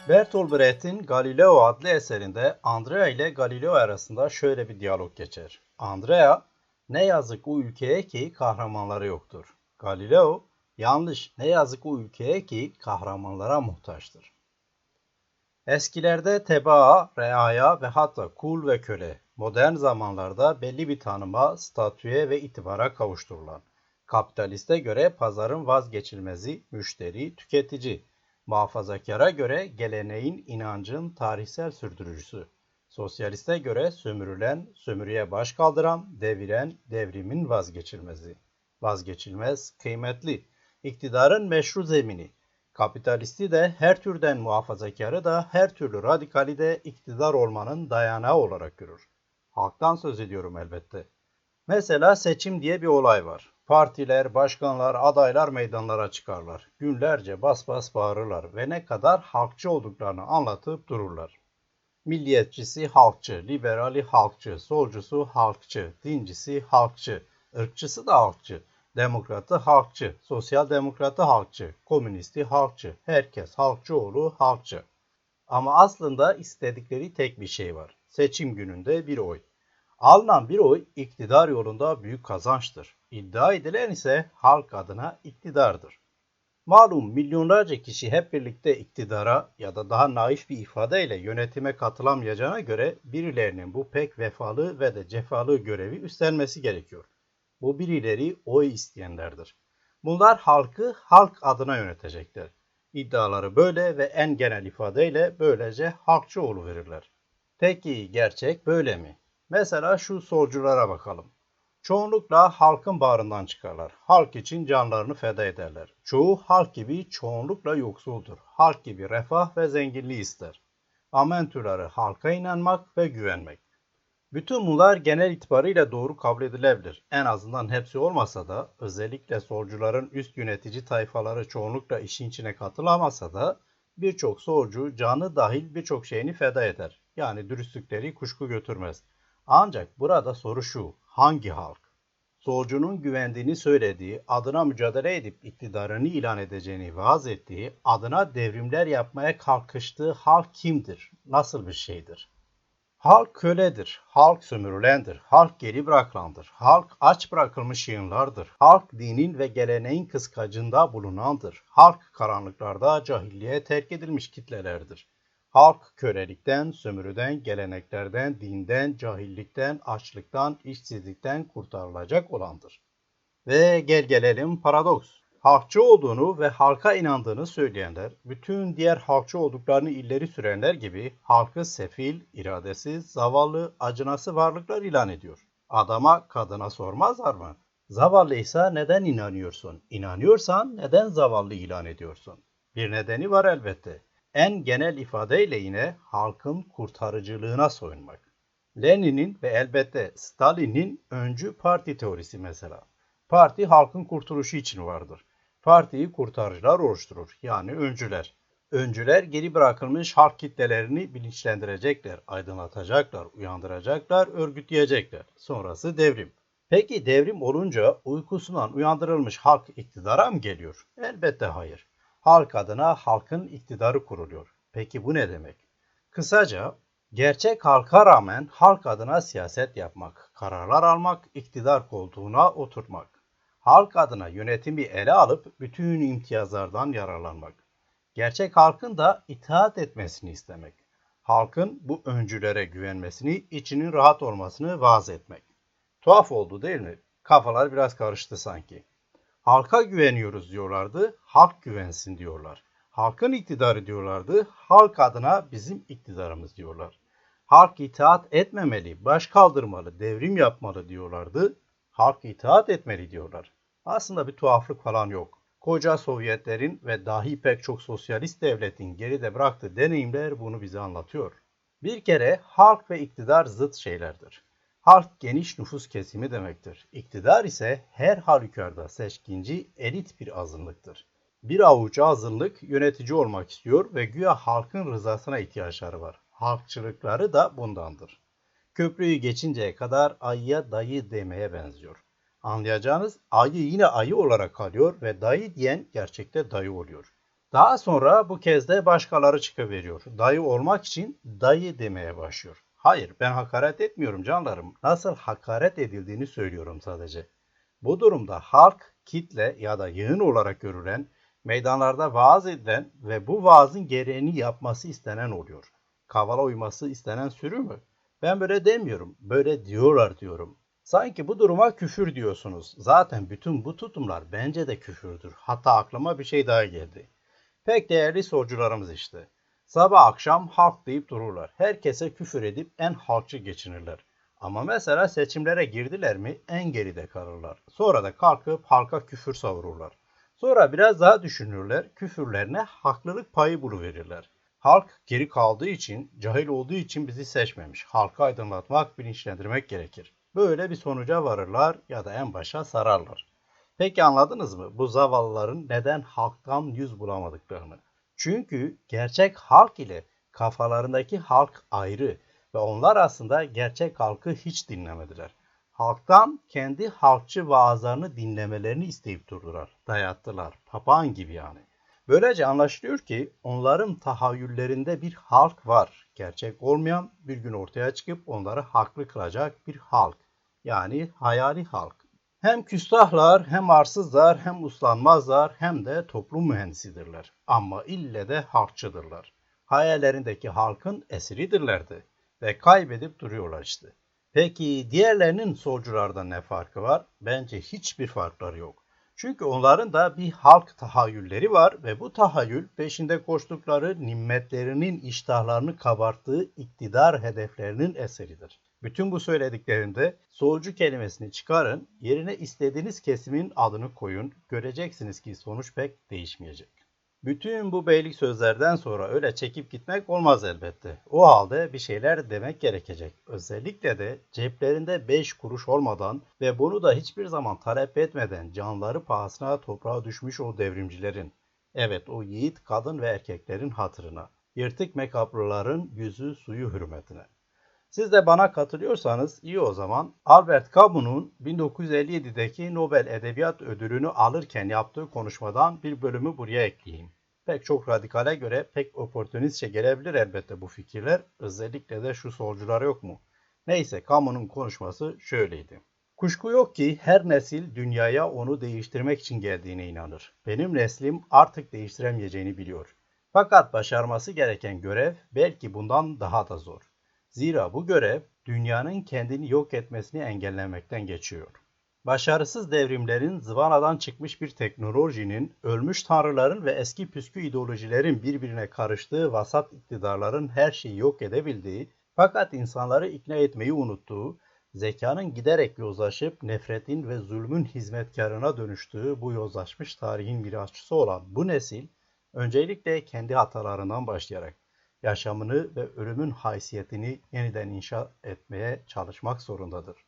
Bertolt Brecht'in Galileo adlı eserinde Andrea ile Galileo arasında şöyle bir diyalog geçer. Andrea, ne yazık o ülkeye ki kahramanları yoktur. Galileo, yanlış, ne yazık o ülkeye ki kahramanlara muhtaçtır. Eskilerde tebaa, reaya ve hatta kul ve köle, modern zamanlarda belli bir tanıma, statüye ve itibara kavuşturulan. Kapitaliste göre pazarın vazgeçilmezi, müşteri, tüketici. Muhafazakara göre geleneğin, inancın tarihsel sürdürücüsü. Sosyaliste göre sömürülen, sömürüye baş kaldıran, deviren, devrimin vazgeçilmezi. Vazgeçilmez, kıymetli. İktidarın meşru zemini. Kapitalisti de her türden muhafazakarı da her türlü radikali de iktidar olmanın dayanağı olarak görür. Halktan söz ediyorum elbette. Mesela seçim diye bir olay var. Partiler, başkanlar, adaylar meydanlara çıkarlar. Günlerce bas bas bağırırlar ve ne kadar halkçı olduklarını anlatıp dururlar. Milliyetçisi halkçı, liberali halkçı, solcusu halkçı, dincisi halkçı, ırkçısı da halkçı, demokratı halkçı, sosyal demokratı halkçı, komünisti halkçı, herkes halkçı oğlu halkçı. Ama aslında istedikleri tek bir şey var. Seçim gününde bir oy. Alınan bir oy iktidar yolunda büyük kazançtır. İddia edilen ise halk adına iktidardır. Malum milyonlarca kişi hep birlikte iktidara ya da daha naif bir ifadeyle yönetime katılamayacağına göre birilerinin bu pek vefalı ve de cefalı görevi üstlenmesi gerekiyor. Bu birileri oy isteyenlerdir. Bunlar halkı halk adına yönetecekler. İddiaları böyle ve en genel ifadeyle böylece halkçı verirler. Peki gerçek böyle mi? Mesela şu solculara bakalım. Çoğunlukla halkın bağrından çıkarlar. Halk için canlarını feda ederler. Çoğu halk gibi çoğunlukla yoksuldur. Halk gibi refah ve zenginliği ister. Amentüleri halka inanmak ve güvenmek. Bütün bunlar genel itibarıyla doğru kabul edilebilir. En azından hepsi olmasa da özellikle solcuların üst yönetici tayfaları çoğunlukla işin içine katılamasa da birçok solcu canı dahil birçok şeyini feda eder. Yani dürüstlükleri kuşku götürmez. Ancak burada soru şu: hangi halk? Solcunun güvendiğini söylediği, adına mücadele edip iktidarını ilan edeceğini vaaz ettiği, adına devrimler yapmaya kalkıştığı halk kimdir? Nasıl bir şeydir? Halk köledir, halk sömürülendir, halk geri bırakılandır, halk aç bırakılmış yığınlardır, halk dinin ve geleneğin kıskacında bulunandır, halk karanlıklarda cahilliğe terk edilmiş kitlelerdir. Halk kölelikten, sömürüden, geleneklerden, dinden, cahillikten, açlıktan, işsizlikten kurtarılacak olandır. Ve gel gelelim paradoks. Halkçı olduğunu ve halka inandığını söyleyenler, bütün diğer halkçı olduklarını ileri sürenler gibi halkı sefil, iradesiz, zavallı, acınası varlıklar ilan ediyor. Adama, kadına sormazlar mı? Zavallıysa neden inanıyorsun? İnanıyorsan neden zavallı ilan ediyorsun? Bir nedeni var elbette. En genel ifadeyle yine halkın kurtarıcılığına soyunmak. Lenin'in ve elbette Stalin'in öncü parti teorisi mesela. Parti halkın kurtuluşu için vardır. Partiyi kurtarıcılar oluşturur, yani öncüler. Öncüler geri bırakılmış halk kitlelerini bilinçlendirecekler, aydınlatacaklar, uyandıracaklar, örgütleyecekler. Sonrası devrim. Peki devrim olunca uykusundan uyandırılmış halk iktidara mı geliyor? Elbette hayır. Halk adına halkın iktidarı kuruluyor. Peki bu ne demek? Kısaca gerçek halka rağmen halk adına siyaset yapmak, kararlar almak, iktidar koltuğuna oturmak. Halk adına yönetimi ele alıp bütün imtiyazlardan yararlanmak. Gerçek halkın da itaat etmesini istemek. Halkın bu öncülere güvenmesini, içinin rahat olmasını vaaz etmek. Tuhaf oldu değil mi? Kafalar biraz karıştı sanki. Halka güveniyoruz diyorlardı, halk güvensin diyorlar. Halkın iktidarı diyorlardı, halk adına bizim iktidarımız diyorlar. Halk itaat etmemeli, baş kaldırmalı, devrim yapmalı diyorlardı. Halk itaat etmeli diyorlar. Aslında bir tuhaflık falan yok. Koca Sovyetlerin ve dahi pek çok sosyalist devletin geride bıraktığı deneyimler bunu bize anlatıyor. Bir kere halk ve iktidar zıt şeylerdir. Halk geniş nüfus kesimi demektir. İktidar ise her halükarda seçkinci elit bir azınlıktır. Bir avuç azınlık yönetici olmak istiyor ve güya halkın rızasına ihtiyaçları var. Halkçılıkları da bundandır. Köprüyü geçinceye kadar ayıya dayı demeye benziyor. Anlayacağınız ayı yine ayı olarak kalıyor ve dayı diyen gerçekte dayı oluyor. Daha sonra bu kez de başkaları çıkıveriyor. Dayı olmak için dayı demeye başlıyor. Hayır, ben hakaret etmiyorum canlarım. Nasıl hakaret edildiğini söylüyorum sadece. Bu durumda halk, kitle ya da yığın olarak görülen, meydanlarda vaaz edilen ve bu vaazın gereğini yapması istenen oluyor. Kavala uyması istenen sürü mü? Ben böyle demiyorum, böyle diyorlar diyorum. Sanki bu duruma küfür diyorsunuz. Zaten bütün bu tutumlar bence de küfürdür. Hatta aklıma bir şey daha geldi. Pek değerli solcularımız işte. Sabah akşam halk deyip dururlar. Herkese küfür edip en halkçı geçinirler. Ama mesela seçimlere girdiler mi en geride kalırlar. Sonra da kalkıp halka küfür savururlar. Sonra biraz daha düşünürler, küfürlerine haklılık payı buluverirler. Halk geri kaldığı için, cahil olduğu için bizi seçmemiş. Halkı aydınlatmak, bilinçlendirmek gerekir. Böyle bir sonuca varırlar ya da en başa sararlar. Peki anladınız mı bu zavallıların neden halktan yüz bulamadıklarını? Çünkü gerçek halk ile kafalarındaki halk ayrı ve onlar aslında gerçek halkı hiç dinlemediler. Halktan kendi halkçı vaazlarını dinlemelerini isteyip durdular, dayattılar, papağan gibi yani. Böylece anlaşılıyor ki onların tahayyüllerinde bir halk var, gerçek olmayan bir gün ortaya çıkıp onları haklı kılacak bir halk, yani hayali halk. Hem küstahlar, hem arsızlar, hem uslanmazlar, hem de toplum mühendisidirler. Ama ille de halkçıdırlar. Hayallerindeki halkın esiridirlerdi ve kaybedip duruyorlar işte. Peki diğerlerinin solculardan ne farkı var? Bence hiçbir farkları yok. Çünkü onların da bir halk tahayyülleri var ve bu tahayyül peşinde koştukları nimetlerinin iştahlarını kabarttığı iktidar hedeflerinin eseridir. Bütün bu söylediklerimde solcu kelimesini çıkarın, yerine istediğiniz kesimin adını koyun, göreceksiniz ki sonuç pek değişmeyecek. Bütün bu beylik sözlerden sonra öyle çekip gitmek olmaz elbette. O halde bir şeyler demek gerekecek. Özellikle de ceplerinde 5 kuruş olmadan ve bunu da hiçbir zaman talep etmeden canları pahasına toprağa düşmüş o devrimcilerin. Evet, o yiğit kadın ve erkeklerin hatırına. Yırtık mekaplıların yüzü suyu hürmetine. Siz de bana katılıyorsanız iyi o zaman. Albert Camus'un 1957'deki Nobel Edebiyat Ödülünü alırken yaptığı konuşmadan bir bölümü buraya ekleyeyim. Pek çok radikale göre pek oportunistçe gelebilir elbette bu fikirler. Özellikle de şu solcular yok mu? Neyse Camus'un konuşması şöyleydi. Kuşku yok ki her nesil dünyaya onu değiştirmek için geldiğine inanır. Benim neslim artık değiştiremeyeceğini biliyor. Fakat başarması gereken görev belki bundan daha da zor. Zira bu görev dünyanın kendini yok etmesini engellemekten geçiyor. Başarısız devrimlerin zıvanadan çıkmış bir teknolojinin, ölmüş tanrıların ve eski püskü ideolojilerin birbirine karıştığı vasat iktidarların her şeyi yok edebildiği, fakat insanları ikna etmeyi unuttuğu, zekanın giderek yozlaşıp nefretin ve zulmün hizmetkarına dönüştüğü bu yozlaşmış tarihin mirasçısı olan bu nesil, öncelikle kendi hatalarından başlayarak yaşamını ve ölümün haysiyetini yeniden inşa etmeye çalışmak zorundadır.